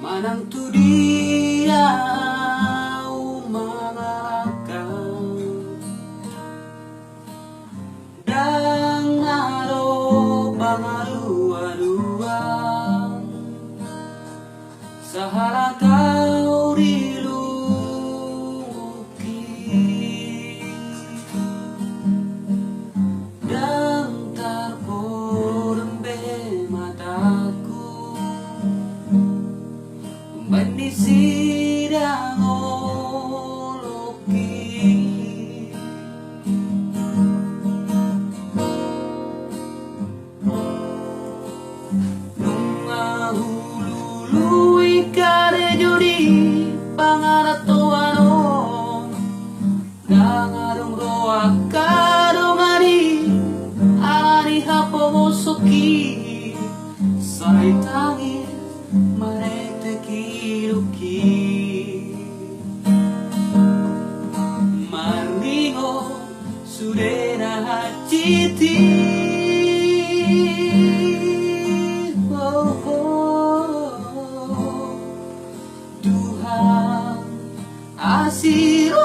Manang dia umangakan dan aro pangaruan sahala kau diluki dan terporembe mataku Bandi sidang oloki Nunga hulului kare juri pangaratoano Nangarong roa karongani Alani hapo mosoki Sai tangis marete kiruki Maringo sudena haciti Tuhan asiro